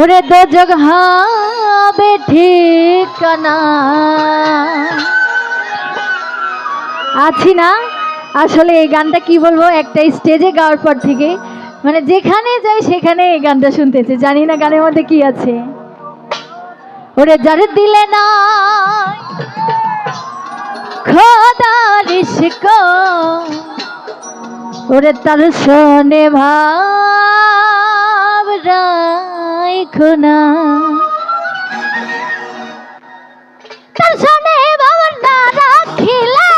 ওরে দোজখ হবে ঠিকানা। আছি না আসলে এই গানটা কি বলবো, একটা স্টেজে গাওয়ার পর থেকে মানে যেখানে যাই সেখানে এই গানটা শুনতেছে, জানি না গানের মধ্যে কি আছে। ওরে যার দিলে না খোদার ইশক, ওরে তার শোনে ভাব রাখো না, তার শোনে ভাব না রাখিলে,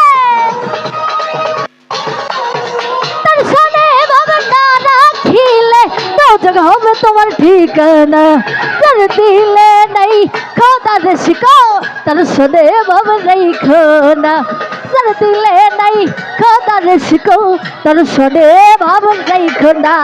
তার শোনে ভাব না রাখিলে দোজখ হবে তোমার ঠিকানা। তার দিলে নাই খোদার ইশক, তার শোনে ভাব রাখো না, তার দিলে নাই খোদার ইশক, তার শোনে ভাব রাখো না।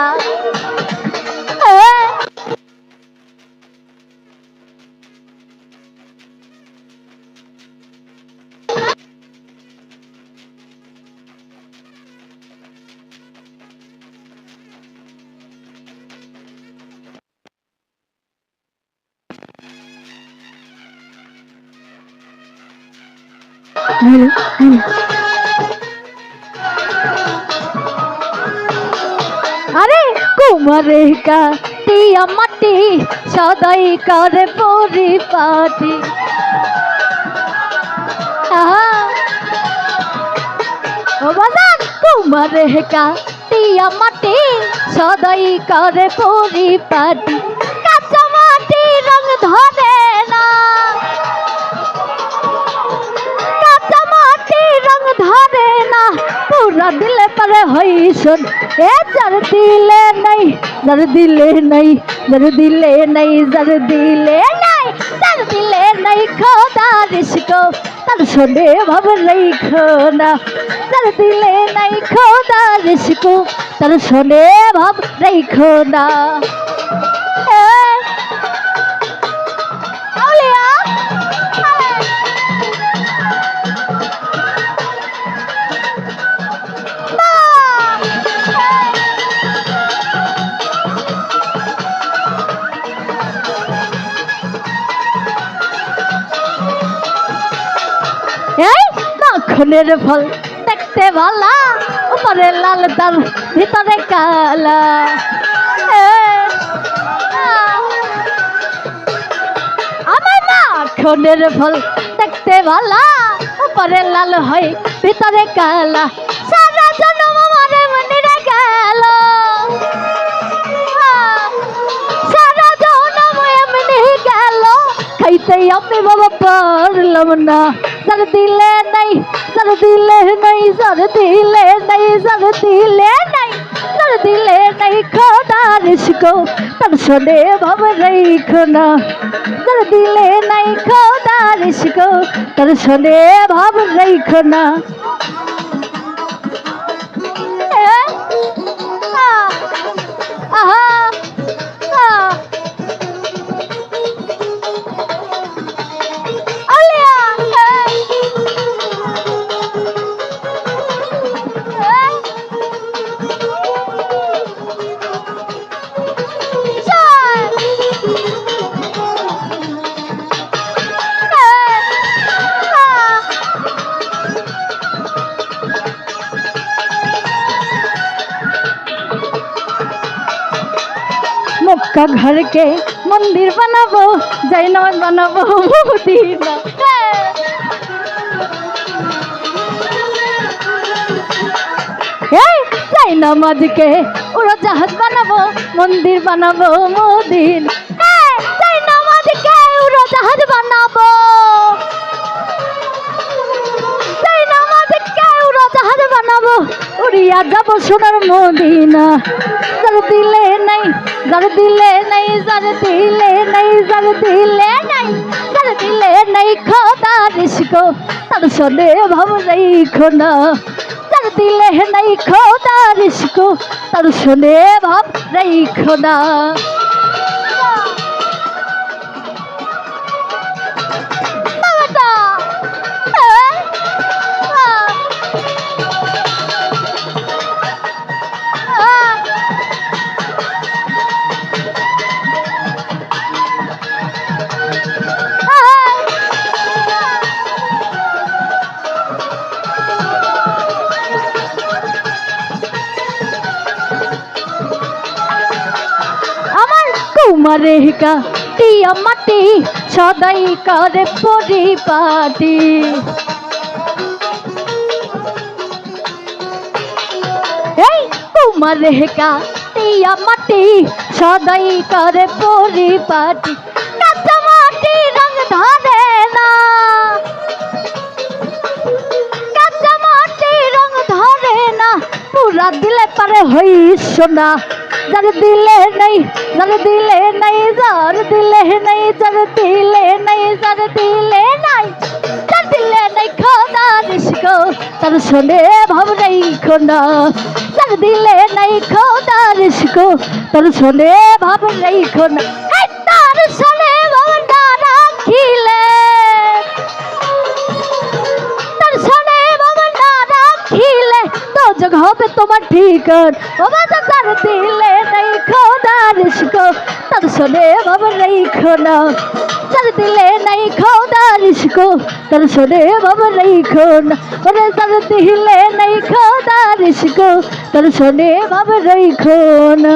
আরে কুমারে কাটিয়া মাটি সদাই করে পরিপাটি। ও বাজান কুমারে কাটিয়া মাটি সদাই করে পরিপাটি, কাঁচা মাটি রং ধরে না, কাঁচা মাটি রং ধরে না, পুরা দিলে পারে হইসন। এ যার দিলে নাই, যার দিলে নাই, যার দিলে নাই, যার দিলে নাই, যার দিলে নাই খোদার ইশক, তার শোনে ভাব রাখো না। যার দিলে নাই খোদার ইশক, তার শোনে ভাব রাখো না। এই মাখনের ফল দেখতে ভালা, উপরে লাল তার ভিতরে কালা। আমার মাখনের ফল দেখতে ভালা, উপরে লাল হয় ভিতরে কালা, সারা জন্ম আমারে মনে গেল, সারা জন্ম এমনি গেল, খাইতে আমি বাবা পারলাম না। যার দিলে নাই, যার দিলে নাই, যার দিলে নাই, যার দিলে নাই, যার দিলে নাই খোদার ইশক, তার শোনে ভাব রাখো না। যার দিলে নাই খোদার ইশক, তার শোনে ভাব রাখো না। मक्का घर के मंदिर बनाबो, जैनमाज बनाबो मदीना। जैनमाज के उड़ाजाहाज बनाबो, मंदिर बनाबो मदीना। जैनमाज के उड़ाजाहाज बनाबो, जैनमाज के उड़ाजाहाज बनाबो, उड़िया जाबो सोनार मदीना। যার দিলে নাই, যার দিলে নাই, যার দিলে নাই, যার দিলে নাই, যার দিলে নাই খোদার ইশক, তার শোনে ভাব রাখো না। যার দিলে নাই খোদার ইশক, তার শোনে ভাব রাখো না। তোমারে কাটিয়া মাটি সদাই করে পরিপাটি এই তোমারে কাটিয়া মাটি সদাই করে পরিপাটি কাঁচা মাটি রং ধরে না কাঁচা মাটি রং ধরে না পুরা দিলে পারে হই সোনা যার দিলে নেই যার দিলে নাই যার দিলে নাই যার দিলে নাই যার দিলে নাই যার দিলে নাই খোদা রিস্কো তার শোনে ভাব নেই খোনা যার দিলে নাই খোদা রিস্কো তার শোনে ভাব নেই খোনা তার শোনে ভাব না রাখিলে তার শোনে ভাব না রাখিলে তো জগ হবে তোমার ঠিকান বাবা যার দিলে নাই খোদা রিস্কো তার শোনে ভাব নেই খোনা যার দিলে নাই খোদা রিস্কো তার শোনে ভাব নেই খোনা ওরে যার দিলে নাই খোদা রিস্কো তার শোনে ভাব নেই খোনা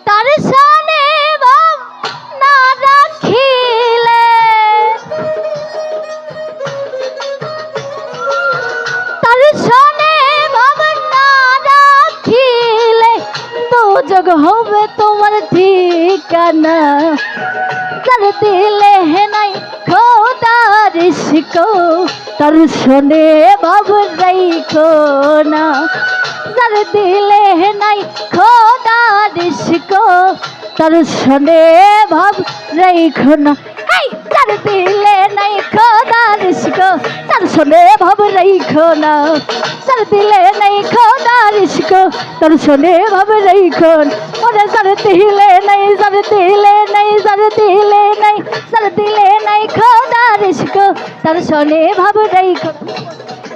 তার শোনে ভাব না রাখিলে তার শোনে ভাব না রাখিলে তো জগ হবে তোমার ঠিকানা যার দিলে নাই খোদা রিস্কো তার শোনে ভাব রাইখো না যার দিলে নাই খোদা রিস্কো তার শোনে ভাব রাইখো না এই যার দিলে নাই খোদা রিস্কো তার শোনে ভাব রাইখো না যার দিলে নাই খোদা রিস্কো তার শোনে ভাব রাইখো না ওরে যার দিলে নাই যার দিলে নাই যার দিলে নাই যার দিলে নাই খোদা রিস্কো তার শোনে ভাব রাইখো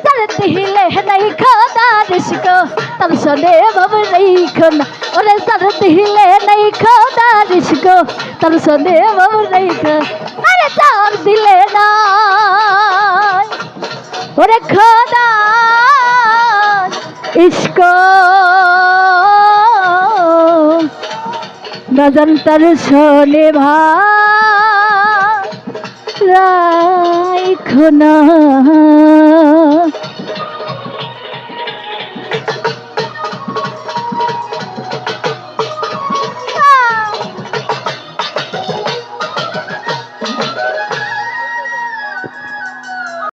যার দিলে নাই খোদা রিস্কো তার শোনে ভাব রাইখো না ওরে যার দিলে নাই খোদা রিস্কো তার শোনে ভাব রাইখো আরে যার দিলে নাই ওরে খোদা ইসকো নজর তার শোনে ভাব রাইখো না